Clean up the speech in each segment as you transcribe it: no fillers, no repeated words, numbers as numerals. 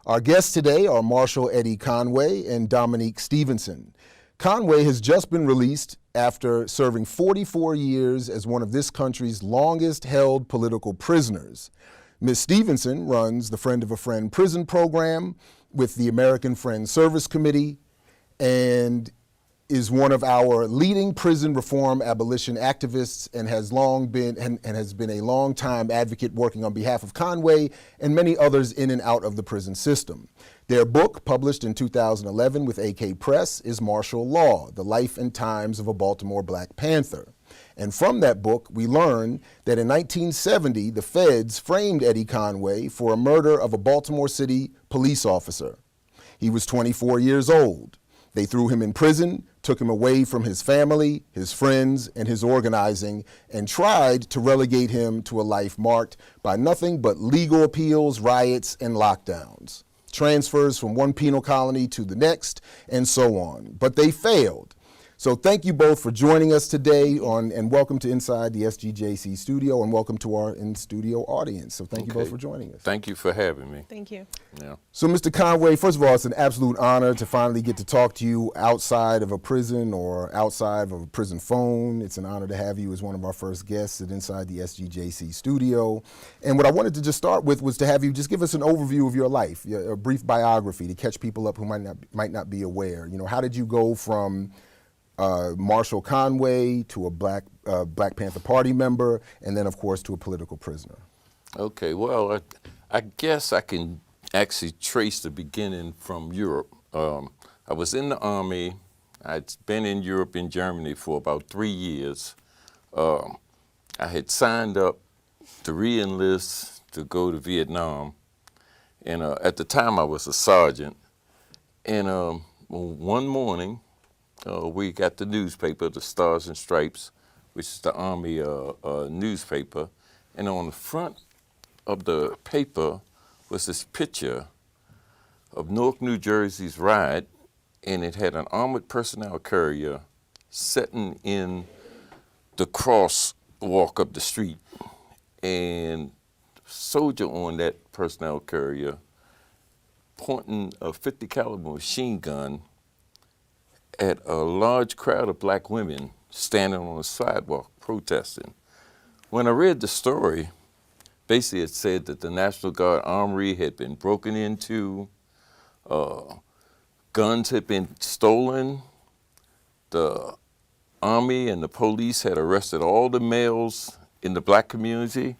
Our guests today are Marshal Eddie Conway and Dominque Stevenson. Conway has just been released after serving 44 years as one of this country's longest held political prisoners. Ms. Stevenson runs the Friend of a Friend prison program with the American Friends Service Committee and is one of our leading prison reform abolition activists and has been a long time advocate working on behalf of Conway and many others in and out of the prison system. Their book, published in 2011 with AK Press, is Martial Law: The Life and Times of a Baltimore Black Panther. And from that book, we learn that in 1970, the feds framed Eddie Conway for a murder of a Baltimore City police officer. He was 24 years old. They threw him in prison, took him away from his family, his friends, and his organizing, and tried to relegate him to a life marked by nothing but legal appeals, riots, and lockdowns, transfers from one penal colony to the next, and so on. But they failed. So thank you both for joining us today and welcome to Inside the SGJC studio and welcome to our in-studio audience. So thank you both for joining us. Thank you for having me. Thank you. Yeah. So Mr. Conway, first of all, it's an absolute honor to finally get to talk to you outside of a prison or outside of a prison phone. It's an honor to have you as one of our first guests at Inside the SGJC studio. And what I wanted to just start with was to have you just give us an overview of your life, a brief biography to catch people up who might not be aware. You know, how did you go from Marshal Conway to a Black Panther Party member, and then, of course, to a political prisoner? Okay, well, I guess I can actually trace the beginning from Europe. I was in the Army. I'd been in Europe, in Germany, for about 3 years. I had signed up to re-enlist to go to Vietnam, and at the time I was a sergeant. And one morning, we got the newspaper, the Stars and Stripes, which is the Army newspaper, and on the front of the paper was this picture of Newark, New Jersey's riot, and it had an armored personnel carrier sitting in the crosswalk of the street, and a soldier on that personnel carrier pointing a .50 caliber machine gun at a large crowd of black women standing on the sidewalk protesting. When I read the story, basically it said that the National Guard Armory had been broken into, guns had been stolen, the Army and the police had arrested all the males in the black community.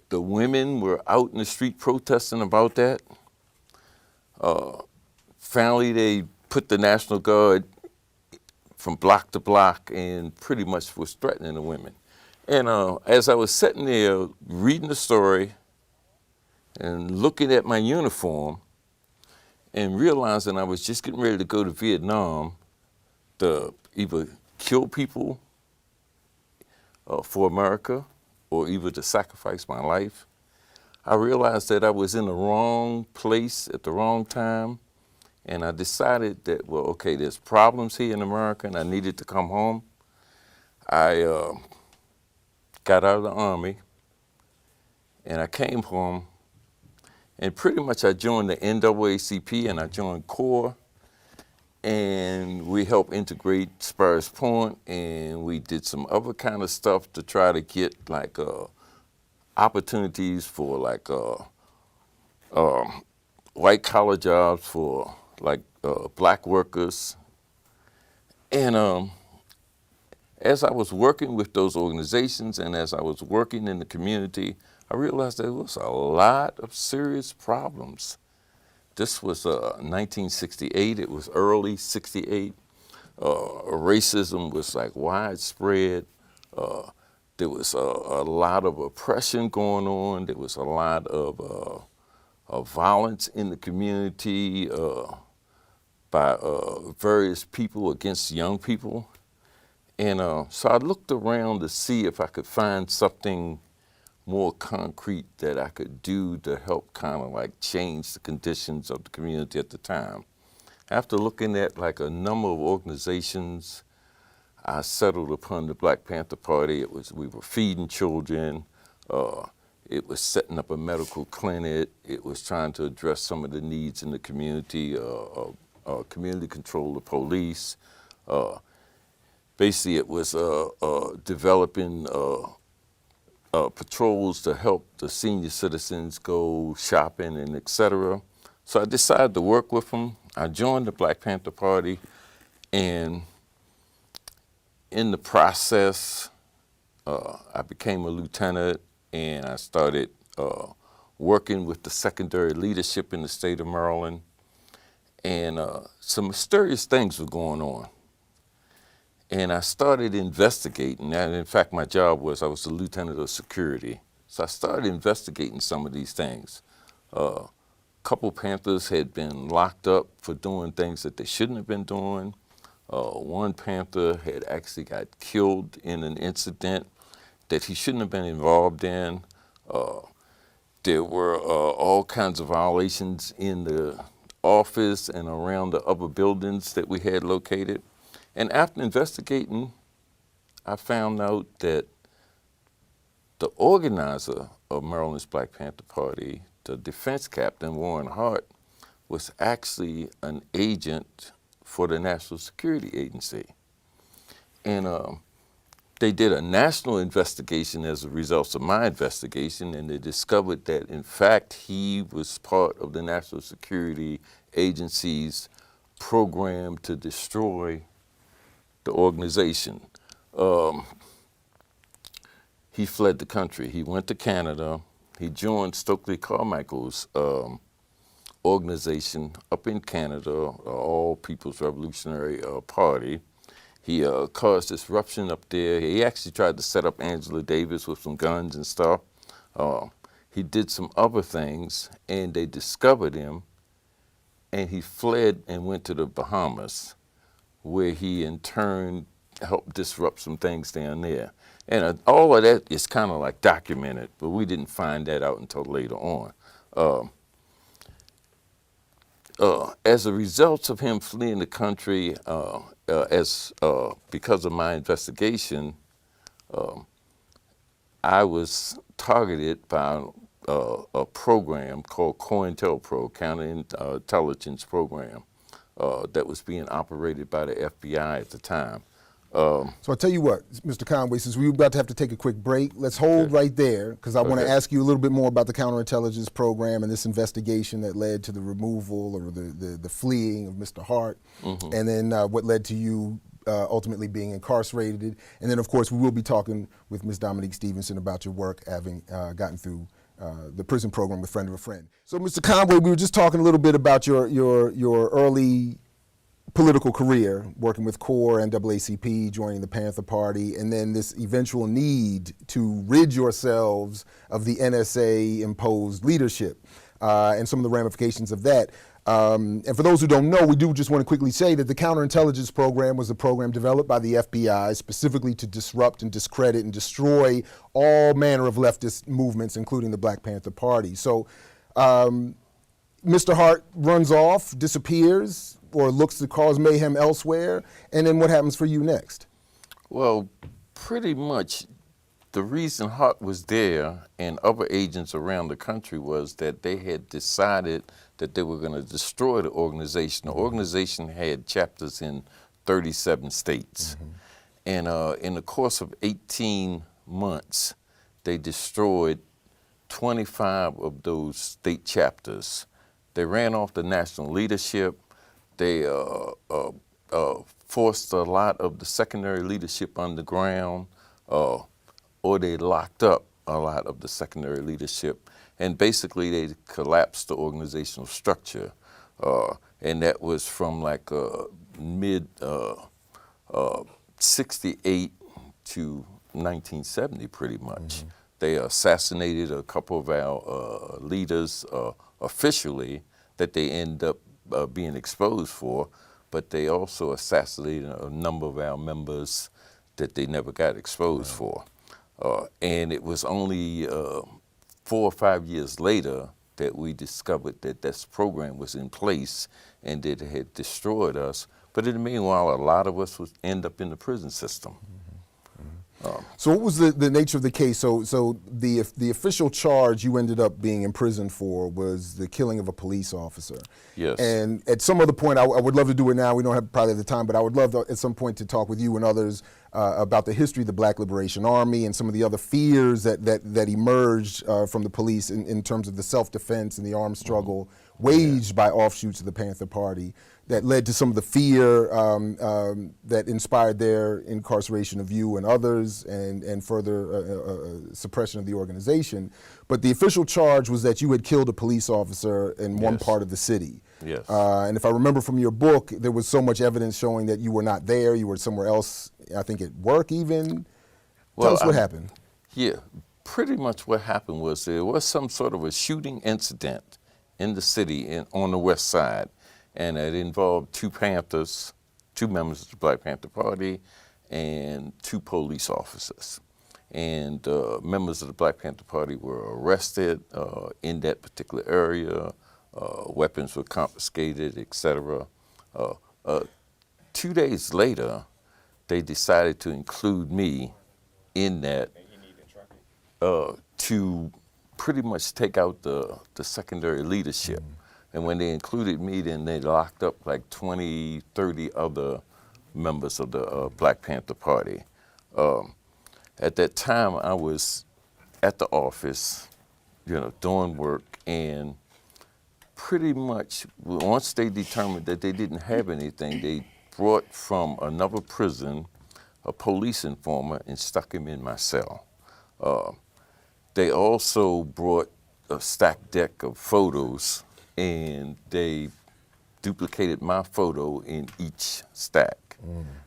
The women were out in the street protesting about that. Finally, they put the National Guard from block to block and pretty much was threatening the women. And as I was sitting there reading the story and looking at my uniform and realizing I was just getting ready to go to Vietnam to either kill people for America or either to sacrifice my life, I realized that I was in the wrong place at the wrong time. And I decided that, well, okay, there's problems here in America and I needed to come home. I got out of the Army and I came home and pretty much I joined the NAACP and I joined CORE, and we helped integrate Spurs Point, and we did some other kind of stuff to try to get like opportunities for like white collar jobs for like black workers. And as I was working with those organizations and as I was working in the community, I realized there was a lot of serious problems. This was 1968, it was early 68. Racism was like widespread. There was a lot of oppression going on. There was a lot of violence in the community by various people against young people. And so I looked around to see if I could find something more concrete that I could do to help kind of like change the conditions of the community at the time. After looking at like a number of organizations, I settled upon the Black Panther Party. We were feeding children. It was setting up a medical clinic. It was trying to address some of the needs in the community, community control of police. Basically, it was developing patrols to help the senior citizens go shopping and et cetera. So I decided to work with them. I joined the Black Panther Party, and in the process, I became a lieutenant, and I started working with the secondary leadership in the state of Maryland. And some mysterious things were going on. And I started investigating. And in fact, my job was I was the lieutenant of security. So I started investigating some of these things. A couple Panthers had been locked up for doing things that they shouldn't have been doing. One Panther had actually got killed in an incident that he shouldn't have been involved in. There were all kinds of violations in the office and around the other buildings that we had located. And after investigating, I found out that the organizer of Maryland's Black Panther Party, the defense captain, Warren Hart, was actually an agent for the National Security Agency. And they did a national investigation as a result of my investigation, and they discovered that, in fact, he was part of the National Security Agency's program to destroy the organization. He fled the country. He went to Canada. He joined Stokely Carmichael's organization up in Canada, All People's Revolutionary Party. He caused disruption up there. He actually tried to set up Angela Davis with some guns and stuff. He did some other things, and they discovered him, and he fled and went to the Bahamas, where he in turn helped disrupt some things down there. And all of that is kind of like documented, but we didn't find that out until later on. As a result of him fleeing the country, because of my investigation, I was targeted by a program called COINTELPRO, Counterintelligence Program, that was being operated by the FBI at the time. So I'll tell you what, Mr. Conway, since we're about to have to take a quick break, let's hold right there, because I want to ask you a little bit more about the counterintelligence program and this investigation that led to the removal or the fleeing of Mr. Hart, and then what led to you ultimately being incarcerated. And then, of course, we will be talking with Ms. Dominque Stevenson about your work having gotten through the prison program with Friend of a Friend. So, Mr. Conway, we were just talking a little bit about your early political career, working with CORE, NAACP, joining the Panther Party, and then this eventual need to rid yourselves of the NSA-imposed leadership and some of the ramifications of that. And for those who don't know, we do just want to quickly say that the counterintelligence program was a program developed by the FBI specifically to disrupt and discredit and destroy all manner of leftist movements, including the Black Panther Party. So Mr. Hart runs off, disappears, or looks to cause mayhem elsewhere, and then what happens for you next? Well, pretty much the reason Hart was there and other agents around the country was that they had decided that they were going to destroy the organization. The organization had chapters in 37 states. And in the course of 18 months, they destroyed 25 of those state chapters. They ran off the national leadership. They forced a lot of the secondary leadership underground, or they locked up a lot of the secondary leadership. And basically, they collapsed the organizational structure. And that was from like mid-68 to 1970, pretty much. They assassinated a couple of our leaders officially that they end up being exposed for, but they also assassinated a number of our members that they never got exposed for. And it was only 4 or 5 years later that we discovered that this program was in place and that it had destroyed us. But in the meanwhile, a lot of us would end up in the prison system. So what was the nature of the case? So the official charge you ended up being imprisoned for was the killing of a police officer. Yes. And at some other point, I would love to do it now. We don't have probably the time, but I would love to, at some point, to talk with you and others about the history of the Black Liberation Army and some of the other fears that emerged from the police in terms of the self-defense and the armed struggle waged by offshoots of the Panther Party that led to some of the fear that inspired their incarceration of you and others and further suppression of the organization. But the official charge was that you had killed a police officer in one part of the city. Yes. And if I remember from your book, there was so much evidence showing that you were not there, you were somewhere else, I think at work even. Tell us what happened. Yeah, pretty much what happened was there was some sort of a shooting incident in the city on the west side, and it involved two Panthers, two members of the Black Panther Party, and two police officers. And members of the Black Panther Party were arrested in that particular area. Weapons were confiscated, etc. 2 days later, they decided to include me in that to pretty much take out the secondary leadership. And when they included me, then they locked up like 20, 30 other members of the Black Panther Party. At that time, I was at the office, doing work, and pretty much once they determined that they didn't have anything, they brought from another prison a police informer and stuck him in my cell. They also brought a stacked deck of photos, and they duplicated my photo in each stack.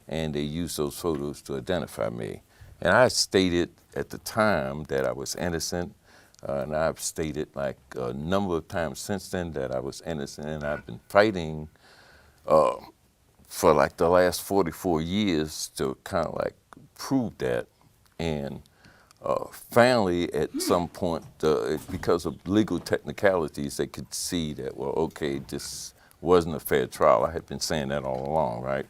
And they used those photos to identify me. And I stated at the time that I was innocent, and I've stated like a number of times since then that I was innocent, and I've been fighting for like the last 44 years to kind of like prove that. And finally, at some point, because of legal technicalities, they could see that, well, okay, this wasn't a fair trial. I had been saying that all along, right?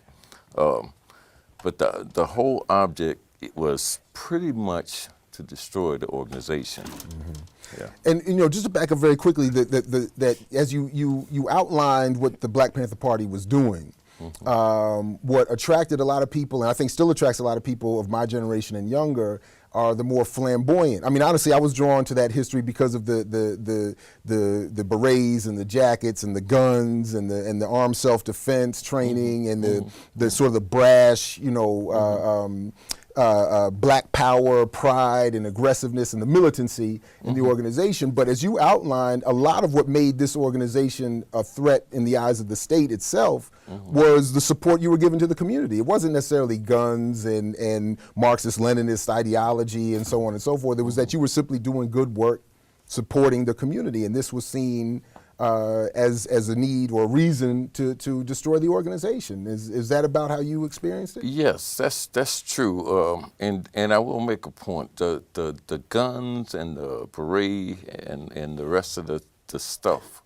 But the whole object, it was pretty much to destroy the organization. Yeah. And just to back up very quickly, that as you outlined what the Black Panther Party was doing, what attracted a lot of people, and I think still attracts a lot of people of my generation and younger, are the more flamboyant. I mean, honestly, I was drawn to that history because of the berets and the jackets and the guns and the armed self-defense training and the sort of the brash, Black power, pride, and aggressiveness and the militancy in the organization. But as you outlined, a lot of what made this organization a threat in the eyes of the state itself was the support you were giving to the community. It wasn't necessarily guns and Marxist-Leninist ideology and so on and so forth. It was that you were simply doing good work supporting the community, and this was seen as a need or a reason to destroy the organization. Is that about how you experienced it? Yes, that's true. And I will make a point. The guns and the beret and the rest of the stuff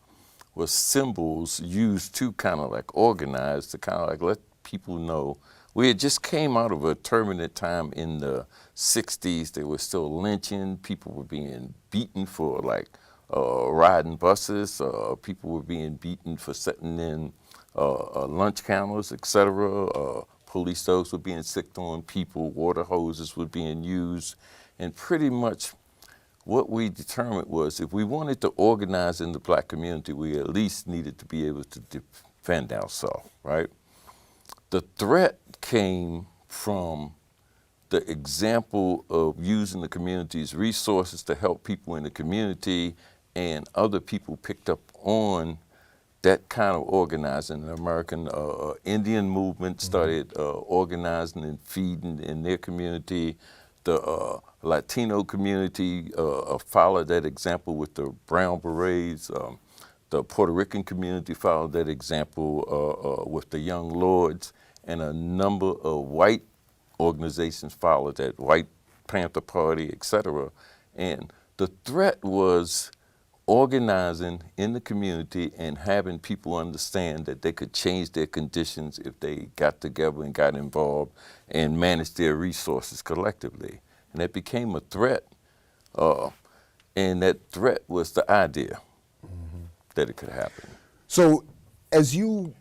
was symbols used to kind of like organize, to kind of like let people know. We had just came out of a turbulent time in the 60s. They were still lynching. People were being beaten for like riding buses. People were being beaten for sitting in lunch counters, etc. Police dogs were being sicked on people. Water hoses were being used. And pretty much what we determined was if we wanted to organize in the Black community, we at least needed to be able to defend ourselves, right? The threat came from the example of using the community's resources to help people in the community, and other people picked up on that kind of organizing. The American Indian movement started organizing and feeding in their community. The Latino community followed that example with the Brown Berets. The Puerto Rican community followed that example with the Young Lords, and a number of white organizations followed that, White Panther Party, etc. And the threat was organizing in the community and having people understand that they could change their conditions if they got together and got involved and managed their resources collectively. And that became a threat, and that threat was the idea that it could happen. So as you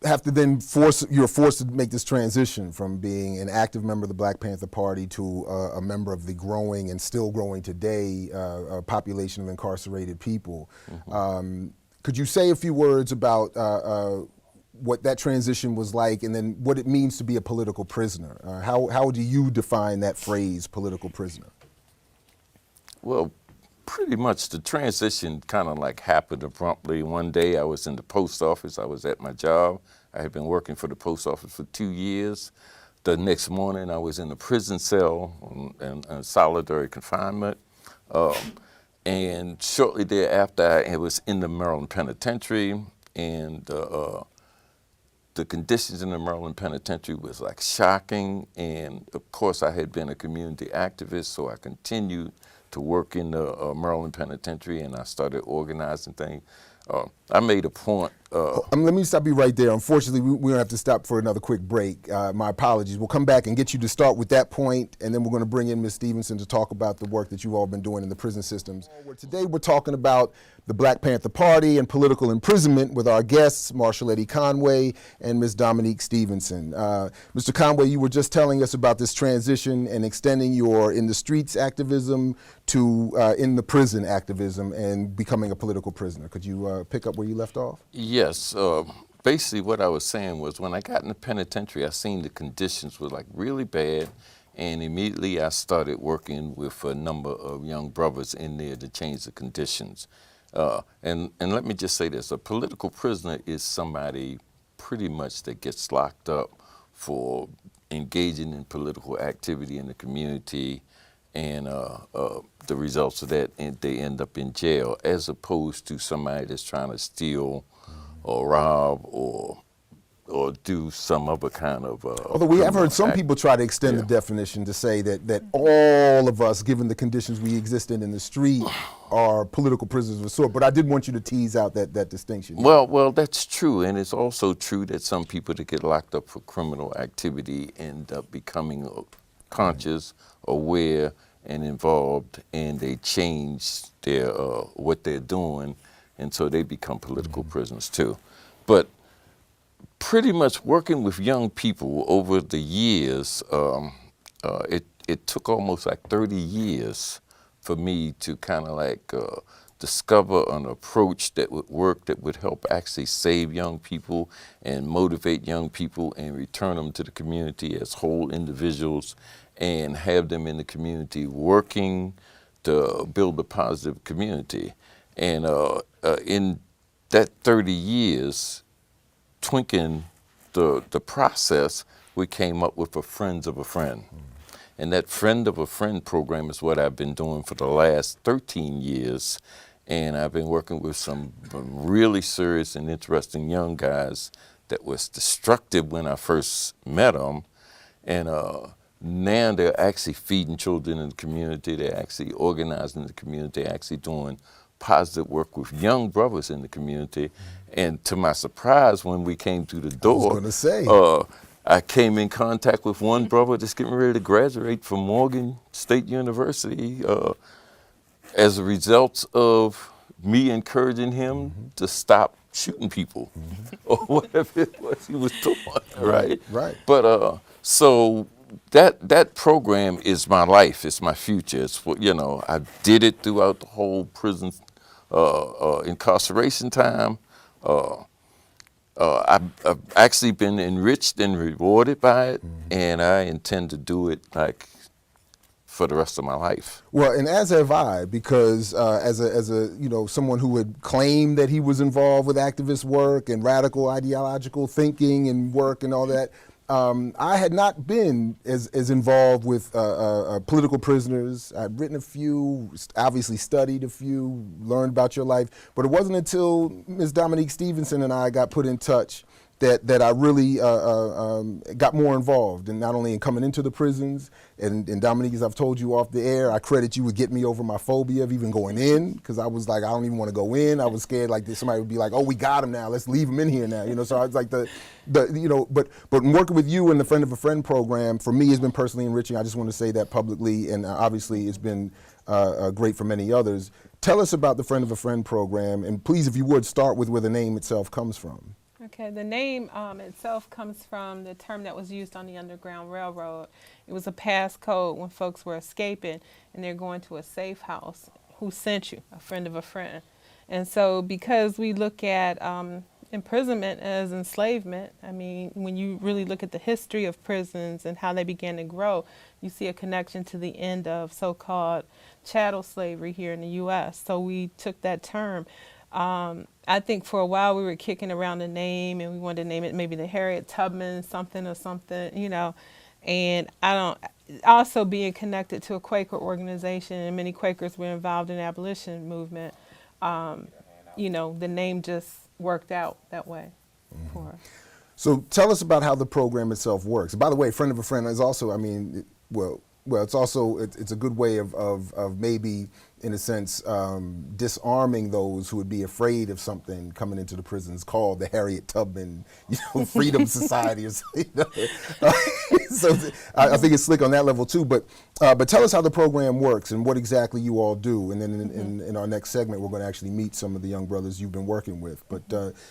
have to then you're forced to make this transition from being an active member of the Black Panther Party to a member of the growing and still growing today population of incarcerated people. Could you say a few words about what that transition was like, and then what it means to be a political prisoner? How do you define that phrase, political prisoner? Well, pretty much the transition kind of like happened abruptly. One day I was in the post office. I was at my job. I had been working for the post office for 2 years. The next morning I was in a prison cell in solitary confinement. And shortly thereafter I was in the Maryland Penitentiary, and the conditions in the Maryland Penitentiary was like shocking. And of course I had been a community activist, so I continued to work in the Maryland Penitentiary, and I started organizing things. I made a point. Let me stop you right there. Unfortunately, we're going to have to stop for another quick break. My apologies. We'll come back and get you to start with that point, and then we're going to bring in Ms. Stevenson to talk about the work that you've all been doing in the prison systems. Today, we're talking about the Black Panther Party and political imprisonment with our guests, Marshall Eddie Conway and Ms. Dominque Stevenson. Mr. Conway, you were just telling us about this transition and extending your in the streets activism to in the prison activism and becoming a political prisoner. Could you pick up where you left off? Yes. Basically what I was saying was when I got in the penitentiary, I seen the conditions were like really bad, and immediately I started working with a number of young brothers in there to change the conditions. And let me just say this, a political prisoner is somebody pretty much that gets locked up for engaging in political activity in the community, and the results of that, and they end up in jail, as opposed to somebody that's trying to steal or rob or do some other kind of although we have heard some people try to extend the definition to say that all of us, given the conditions we exist in the street, are political prisoners of a sort. But I did want you to tease out that distinction. Well, that's true, and it's also true that some people that get locked up for criminal activity end up becoming conscious, aware, and involved, and they change their what they're doing, and so they become political prisoners too. But pretty much working with young people over the years, it took almost like 30 years for me to kind of like discover an approach that would work, that would help actually save young people and motivate young people and return them to the community as whole individuals, and have them in the community working to build a positive community. And in that 30 years, tweaking the process, we came up with a Friends of a Friend. And that Friend of a Friend program is what I've been doing for the last 13 years. And I've been working with some really serious and interesting young guys that was destructive when I first met them. And now they're actually feeding children in the community. They're actually organizing the community, actually doing positive work with young brothers in the community. And to my surprise, when we came through the door, I came in contact with one brother that's getting ready to graduate from Morgan State University as a result of me encouraging him to stop shooting people or whatever it was he was doing, right? Right. But so that program is my life. It's my future. It's what, you know, I did it throughout the whole prison incarceration time. I've actually been enriched and rewarded by it, and I intend to do it like for the rest of my life. Well, and as have I, because as a someone who had claimed that he was involved with activist work and radical ideological thinking and work and all that, I had not been as involved with political prisoners. I'd written a few, obviously studied a few, learned about your life, but it wasn't until Ms. Dominque Stevenson and I got put in touch that I really got more involved, and not only in coming into the prisons, and Dominque, as I've told you off the air, I credit you with getting me over my phobia of even going in, because I was like, I don't even want to go in. I was scared like somebody would be like, oh, we got him now, let's leave him in here now, you know. So I was like but working with you in the Friend of a Friend program, for me, has been personally enriching. I just want to say that publicly, and obviously it's been great for many others. Tell us about the Friend of a Friend program, and please, if you would, start with where the name itself comes from. Okay, the name itself comes from the term that was used on the Underground Railroad. It was a passcode when folks were escaping and they're going to a safe house. Who sent you? A friend of a friend. And so because we look at imprisonment as enslavement, I mean, when you really look at the history of prisons and how they began to grow, you see a connection to the end of so-called chattel slavery here in the U.S. So we took that term. I think for a while we were kicking around the name, and we wanted to name it maybe the Harriet Tubman something or something, you know. And also being connected to a Quaker organization, and many Quakers were involved in the abolition movement, you know, the name just worked out that way for us. So tell us about how the program itself works. By the way, Friend of a Friend is also, I mean, it's also, it's a good way of maybe, in a sense, disarming those who would be afraid of something coming into the prisons called the Harriet Tubman, you know, Freedom Society. Or something, you know? So I think it's slick on that level too. But tell us how the program works and what exactly you all do. And then in our next segment, we're going to actually meet some of the young brothers you've been working with. But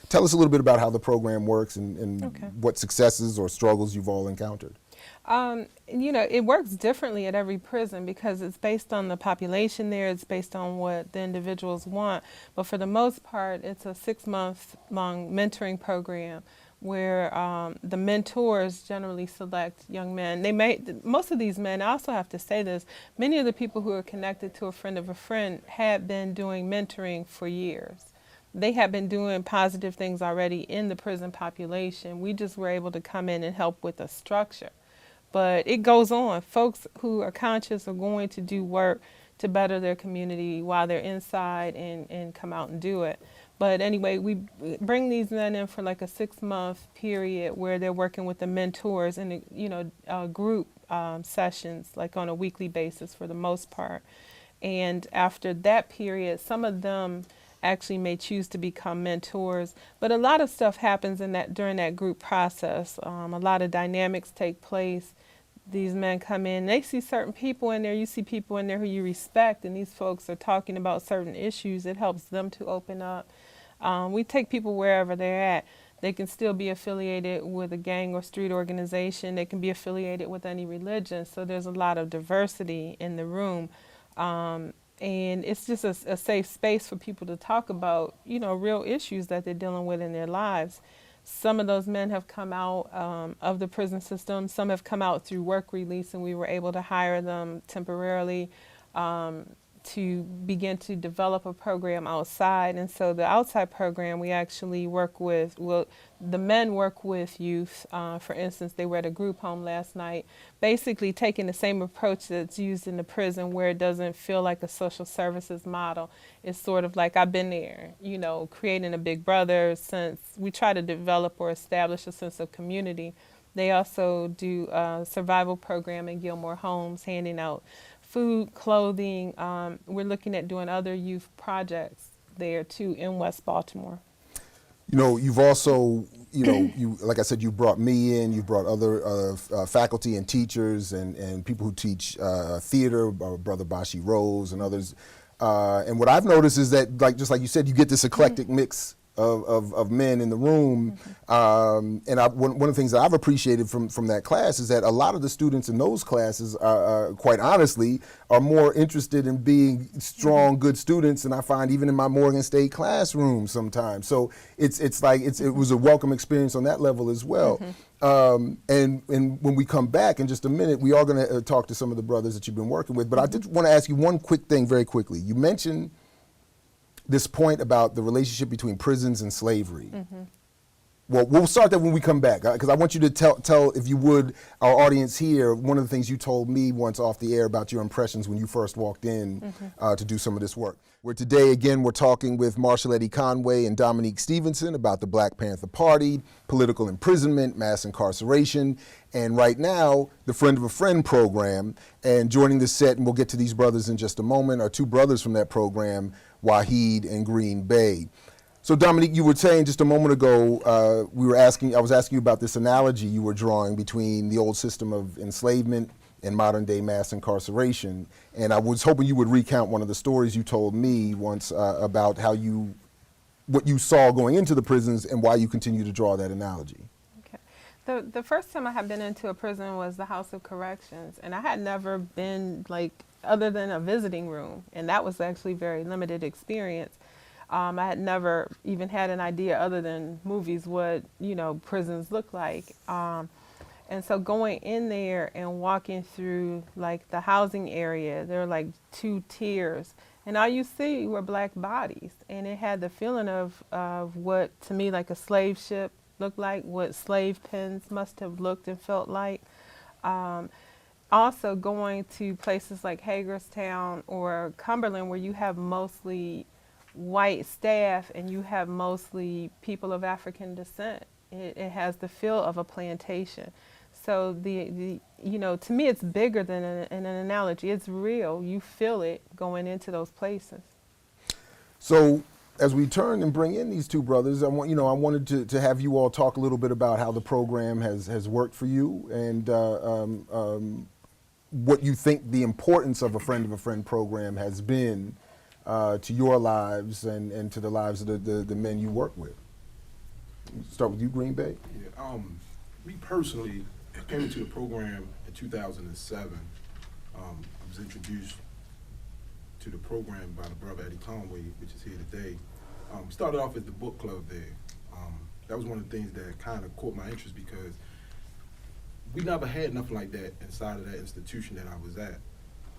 tell us a little bit about how the program works and what successes or struggles you've all encountered. You know, it works differently at every prison because it's based on the population there, it's based on what the individuals want. But for the most part, it's a 6-month-long mentoring program where the mentors generally select young men. Most of these men, I also have to say this, many of the people who are connected to a Friend of a Friend had been doing mentoring for years. They had been doing positive things already in the prison population. We just were able to come in and help with the structure. But it goes on. Folks who are conscious are going to do work to better their community while they're inside and come out and do it. But anyway, we bring these men in for like a 6-month period where they're working with the mentors in, you know, group sessions, like on a weekly basis for the most part. And after that period, some of them actually may choose to become mentors, but a lot of stuff happens during that group process. A lot of dynamics take place. These men come in, they see certain people in there, you see people in there who you respect, and these folks are talking about certain issues. It helps them to open up. We take people wherever they're at. They can still be affiliated with a gang or street organization. They can be affiliated with any religion. So there's a lot of diversity in the room. And it's just a safe space for people to talk about, you know, real issues that they're dealing with in their lives. Some of those men have come out of the prison system. Some have come out through work release, and we were able to hire them temporarily to begin to develop a program outside. And so the outside program, we actually work with, well, the men work with youth. For instance, they were at a group home last night, basically taking the same approach that's used in the prison, where it doesn't feel like a social services model. It's sort of like, I've been there, you know, creating a big brother sense. We try to develop or establish a sense of community. They also do a survival program in Gilmore Homes, handing out food, clothing. We're looking at doing other youth projects there too in West Baltimore. You know, you've also, you know, like I said, you brought me in, you've brought other faculty and teachers and people who teach theater, Brother Bashi Rose and others. And what I've noticed is that, like, just like you said, you get this eclectic mix of men in the room. And one of the things that I've appreciated from that class is that a lot of the students in those classes, quite honestly, are more interested in being strong, good students than I find even in my Morgan State classroom sometimes. So it's like it was a welcome experience on that level as well. And when we come back in just a minute, we are going to talk to some of the brothers that you've been working with. But I did want to ask you one quick thing very quickly. You mentioned this point about the relationship between prisons and slavery. Well, we'll start that when we come back, because I want you to tell, if you would, our audience here, one of the things you told me once off the air about your impressions when you first walked in to do some of this work. We're talking with Marshall Eddie Conway and Dominque Stevenson about the Black Panther Party, political imprisonment, mass incarceration, and right now, the Friend of a Friend program. And joining the set, and we'll get to these brothers in just a moment, are two brothers from that program, Wahid and Green Bay. So Dominque, you were saying just a moment ago, I was asking you about this analogy you were drawing between the old system of enslavement and modern day mass incarceration. And I was hoping you would recount one of the stories you told me once about what you saw going into the prisons and why you continue to draw that analogy. Okay. The first time I had been into a prison was the House of Corrections, and I had never been other than a visiting room, and that was actually very limited experience. I had never even had an idea other than movies what, prisons look like. And so going in there and walking through the housing area, there were 2 tiers, and all you see were black bodies. And it had the feeling of what to me a slave ship looked like, what slave pens must have looked and felt like. Also going to places like Hagerstown or Cumberland where you have mostly white staff and you have mostly people of African descent. It has the feel of a plantation. So to me it's bigger than an analogy. It's real. You feel it going into those places. So as we turn and bring in these two brothers, I wanted to have you all talk a little bit about how the program has worked for you and what you think the importance of a Friend of a Friend program has been to your lives and to the lives of the men you work with. Start with you, Green Bay. Yeah, me personally, I came into the program in 2007. I was introduced to the program by the brother Eddie Conway, which is here today. Started off at the book club there. That was one of the things that kind of caught my interest because we never had nothing like that inside of that institution that I was at.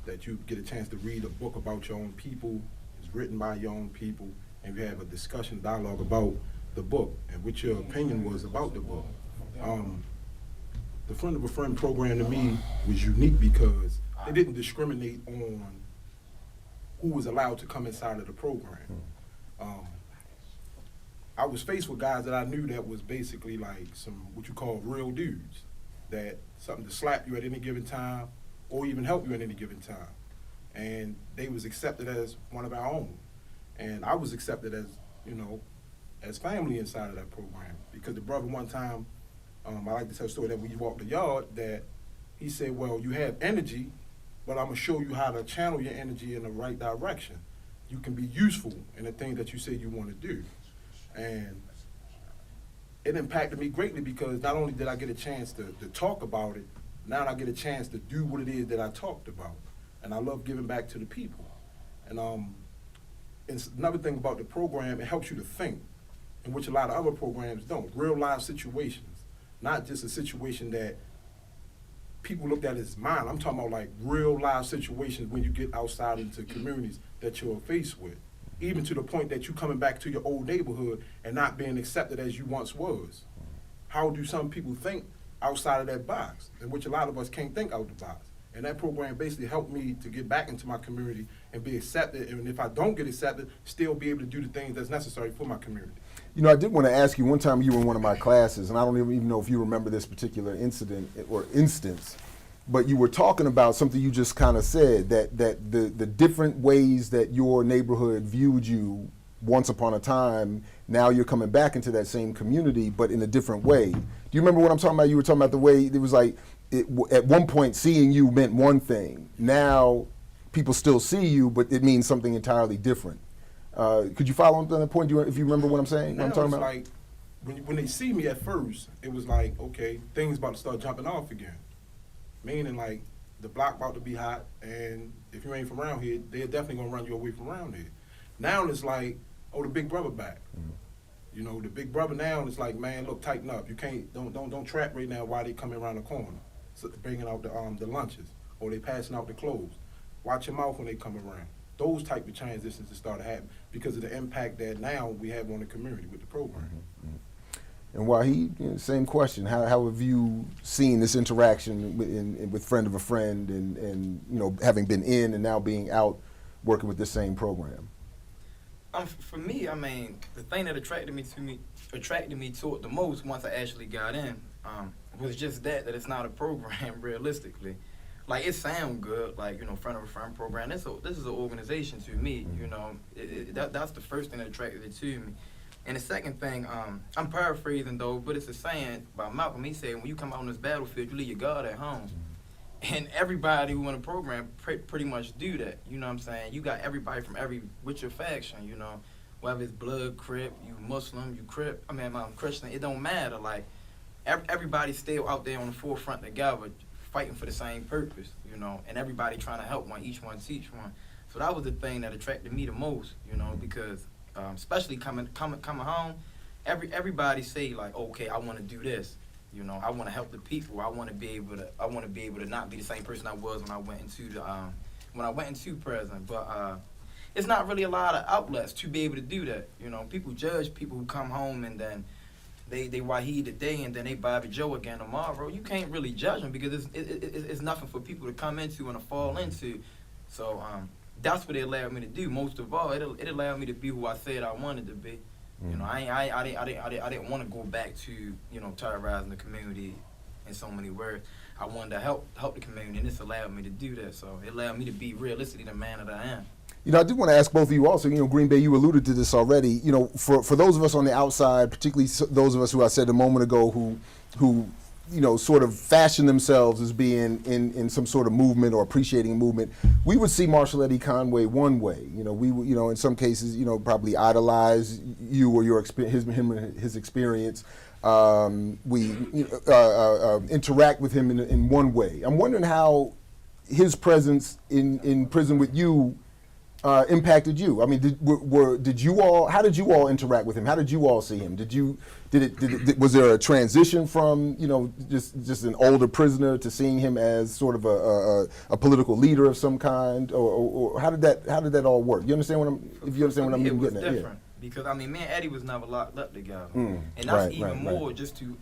That you get a chance to read a book about your own people, it's written by your own people, and you have a discussion, dialogue about the book and what your opinion was about the book. The Friend of a Friend program to me was unique because it didn't discriminate on who was allowed to come inside of the program. I was faced with guys that I knew that was basically some what you call real dudes, that something to slap you at any given time or even help you at any given time. And they was accepted as one of our own. And I was accepted as, as family inside of that program. Because the brother one time, I like to tell a story that we walked the yard, that he said, well, you have energy, but I'm gonna show you how to channel your energy in the right direction. You can be useful in the thing that you say you wanna do. And it impacted me greatly because not only did I get a chance to talk about it, now I get a chance to do what it is that I talked about. And I love giving back to the people. And another thing about the program, it helps you to think, in which a lot of other programs don't. Real life situations, not just a situation that people look at as mine. I'm talking about real life situations when you get outside into communities that you're faced with. Even to the point that you coming back to your old neighborhood and not being accepted as you once was. How do some people think outside of that box, in which a lot of us can't think out the box? And that program basically helped me to get back into my community and be accepted. And if I don't get accepted, still be able to do the things that's necessary for my community. I did want to ask you, one time you were in one of my classes, and I don't even know if you remember this particular incident or instance, but you were talking about something you just kind of said, that the different ways that your neighborhood viewed you once upon a time, now you're coming back into that same community, but in a different way. Do you remember what I'm talking about? You were talking about the way it was at one point seeing you meant one thing. Now people still see you, but it means something entirely different. Could you follow on that point? If you remember what I'm saying? Now what I'm talking about? It's when they see me at first, it was okay, things about to start jumping off again. Meaning the block about to be hot, and if you ain't from around here, they're definitely gonna run you away from around here. Now it's the big brother back. Mm-hmm. The big brother now is man, look, tighten up. You can't, don't trap right now while they coming around the corner, so bringing out the lunches, or they passing out the clothes. Watch your mouth when they come around. Those type of transitions that start to happen because of the impact that now we have on the community with the program. Mm-hmm. And Wahid, same question. How have you seen this interaction with friend of a friend and having been in and now being out working with this same program? For me, I mean, the thing that attracted me to it the most once I actually got in was just that it's not a program realistically. Like, it sound good, like, friend of a friend program. This is an organization to me, that's the first thing that attracted it to me. And the second thing, I'm paraphrasing though, but it's a saying by Malcolm. He said, when you come out on this battlefield, you leave your God at home. And everybody who in a program pretty much do that, you know what I'm saying? You got everybody from with your faction, whether it's Blood, Crip, you Muslim, you Crip, Christian, it don't matter. Like, everybody's still out there on the forefront together, fighting for the same purpose, and everybody trying to help each one teach one. So that was the thing that attracted me the most, because especially coming home, everybody say like, okay, I want to do this, I want to help the people. I want to be able to not be the same person I was when I went into prison. But it's not really a lot of outlets to be able to do that. People judge people who come home and then they Wahid today and then they Bobby Joe again tomorrow. You can't really judge them because it's nothing for people to come into and to fall into. So that's what it allowed me to do. Most of all, it allowed me to be who I said I wanted to be. I didn't want to go back to terrorizing the community in so many words. I wanted to help the community, and this allowed me to do that. So it allowed me to be realistically the man that I am. I did want to ask both of you also, Green Bay, you alluded to this already, for those of us on the outside, particularly those of us who I said a moment ago who sort of fashion themselves as being in some sort of movement or appreciating a movement, we would see Marshall Eddie Conway one way. We would, in some cases, probably idolize you or his experience. We interact with him in one way. I'm wondering how his presence in prison with you impacted you. I mean, did you all? How did you all interact with him? How did you all see him? Was there a transition from just an older prisoner to seeing him as sort of a political leader of some kind, or how did that all work? You understand what I'm getting at? It was different because me and Eddie was never locked up together, and that's more just to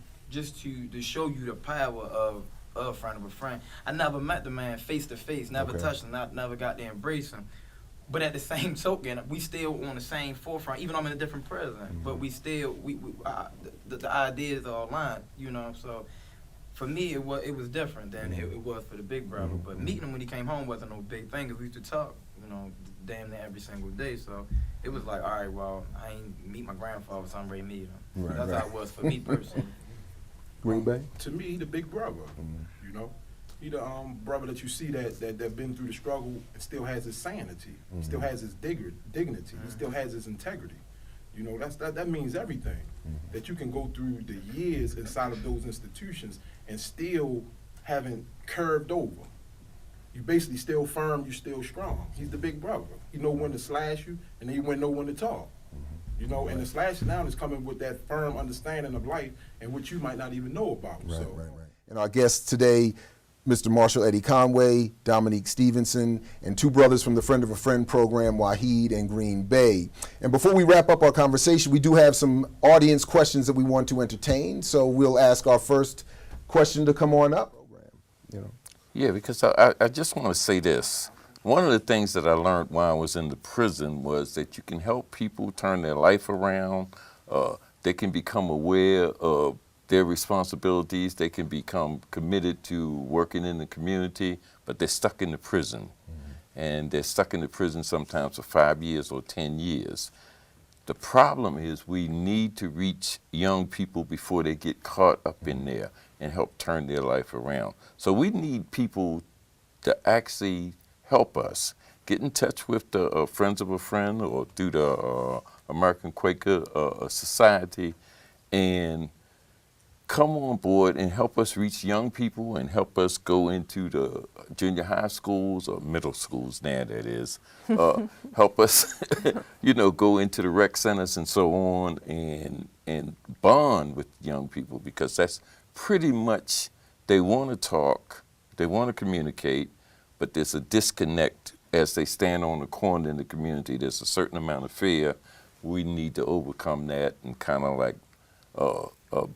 show you the power of a friend of a friend. I never met the man face to face, never touched him, never got to embrace him. But at the same token, we still on the same forefront, even though I'm in a different prison. But we still, the ideas are aligned, So for me, it was different than it was for the big brother. But meeting him when he came home wasn't no big thing, because we used to talk, damn near every single day. So it was like, all right, well, I ain't meet my grandfather, so I'm ready to meet him. That's how it was for me personally. Green Bay? To me, he the big brother, He the brother that you see that been through the struggle and still has his sanity, still has his dignity, he still has his integrity. That means everything. That you can go through the years inside of those institutions and still haven't curved over. You basically still firm, you still strong. He's the big brother. He know when to slash you, and then he know when to talk. And the slashing down is coming with that firm understanding of life and what you might not even know about. Right. And our guests today, Mr. Marshall Eddie Conway, Dominque Stevenson, and two brothers from the Friend of a Friend program, Wahid and Green Bay. And before we wrap up our conversation, we do have some audience questions that we want to entertain. So we'll ask our first question to come on up. Yeah, because I just want to say this. One of the things that I learned while I was in the prison was that you can help people turn their life around. They can become aware of their responsibilities. They can become committed to working in the community, but they're stuck in the prison. And they're stuck in the prison sometimes for 5 years or 10 years. The problem is we need to reach young people before they get caught up in there and help turn their life around. So we need people to actually help us. Get in touch with the Friends of a Friend or through the American Quaker Society and come on board and help us reach young people and help us go into the junior high schools or middle schools now, that is. Help us, go into the rec centers and so on and bond with young people, because that's pretty much, they want to talk, they want to communicate, but there's a disconnect as they stand on the corner in the community. There's a certain amount of fear. We need to overcome that and kind of like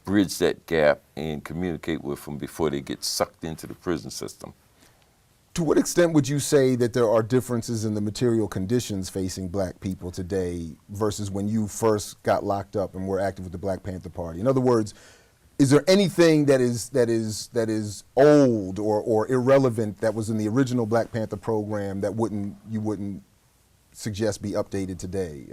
bridge that gap and communicate with them before they get sucked into the prison system. To what extent would you say that there are differences in the material conditions facing black people today versus when you first got locked up and were active with the Black Panther Party? In other words, is there anything that is old or irrelevant that was in the original Black Panther program that you wouldn't suggest be updated today?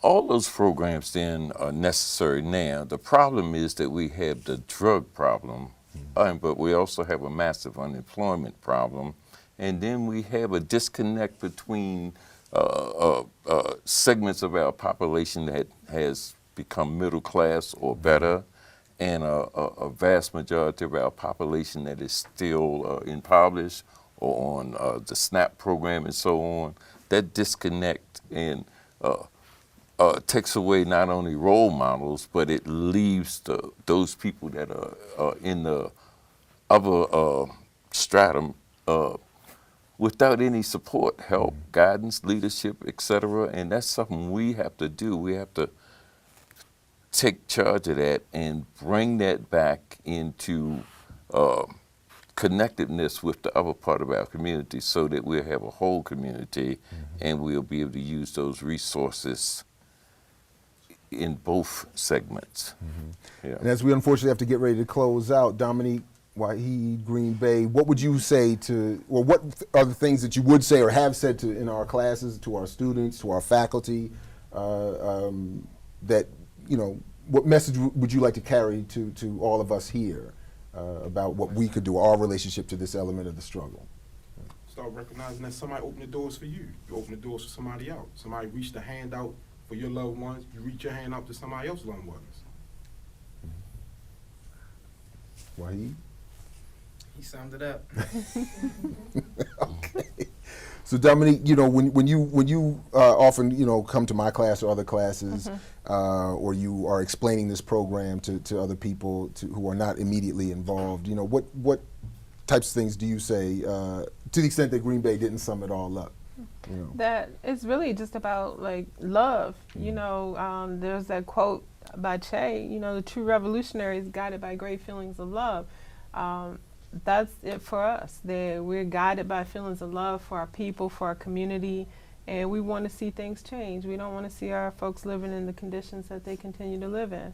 All those programs then are necessary now. The problem is that we have the drug problem, but we also have a massive unemployment problem, and then we have a disconnect between segments of our population that has become middle class or better, and a vast majority of our population that is still impoverished or on the SNAP program and so on. That disconnect and takes away not only role models, but it leaves those people that are in the other stratum without any support, help, guidance, leadership, etc. And that's something we have to do. We have to take charge of that and bring that back into connectedness with the other part of our community so that we'll have a whole community and we'll be able to use those resources in both segments. Yeah. And as we unfortunately have to get ready to close out, Dominque, Wahid, Green Bay, what would you say to, or what are the things that you would say or have said to in our classes, to our students, to our faculty, that, you know, what message would you like to carry to all of us here about what we could do, our relationship to this element of the struggle? Start recognizing that somebody opened the doors for you. You open the doors for somebody else. Somebody reached a hand out for your loved ones. You reach your hand out to somebody else's loved ones. Wahid? He summed it up. Okay. So Dominque, you know, when you often, you know, come to my class or other classes, or you are explaining this program to other people who are not immediately involved, you know, what types of things do you say to the extent that Green Bay didn't sum it all up? You know? That it's really just about like love. You know, there's that quote by Che. You know, the true revolutionary is guided by great feelings of love. That's it for us. We're guided by feelings of love for our people, for our community, and we want to see things change. We don't want to see our folks living in the conditions that they continue to live in.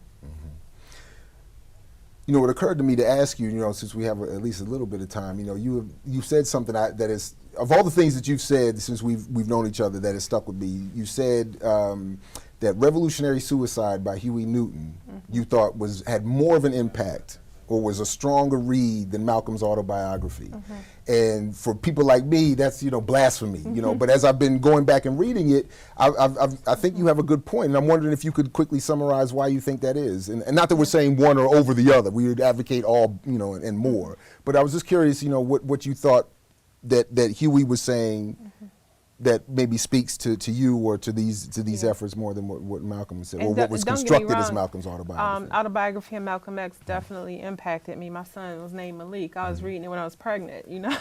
You know, it occurred to me to ask you, you know, since we have at least a little bit of time, you know, you said something that is, of all the things that you've said since we've known each other that has stuck with me, you said that Revolutionary Suicide by Huey Newton, you thought had more of an impact or was a stronger read than Malcolm's autobiography. And for people like me, that's, you know, blasphemy, you know, but as I've been going back and reading it, I think you have a good point, and I'm wondering if you could quickly summarize why you think that is. And not that we're saying one or over the other, we would advocate all, you know, and more, but I was just curious, you know, what you thought that Huey was saying that maybe speaks to you or to these efforts more than what Malcolm said, or what was constructed as Malcolm's autobiography. Autobiography of Malcolm X definitely impacted me. My son was named Malik. I was reading it when I was pregnant, you know.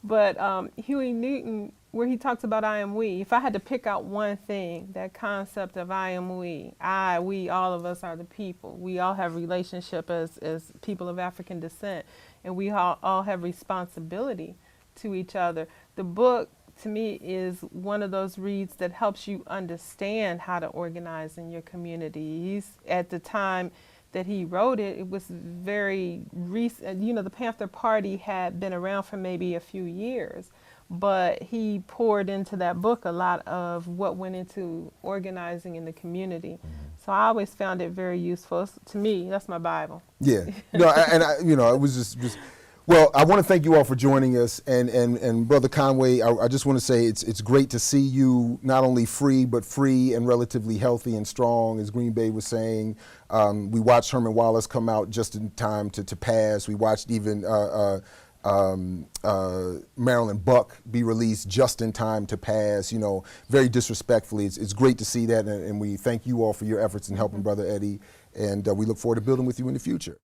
But Huey Newton, where he talks about I am we, if I had to pick out one thing, that concept of I am we, we, all of us are the people. We all have relationship as people of African descent, and we all have responsibility to each other. The book, to me, is one of those reads that helps you understand how to organize in your community. At the time that he wrote it, it was very recent. You know, the Panther Party had been around for maybe a few years, but he poured into that book a lot of what went into organizing in the community. So I always found it very useful. To me, that's my Bible. Yeah, no, and you know, it was just. Well, I want to thank you all for joining us, and Brother Conway, I just want to say it's great to see you not only free, but free and relatively healthy and strong, as Green Bay was saying. We watched Herman Wallace come out just in time to pass. We watched even Marilyn Buck be released just in time to pass, you know, very disrespectfully. It's great to see that, and we thank you all for your efforts in helping Brother Eddie, and we look forward to building with you in the future.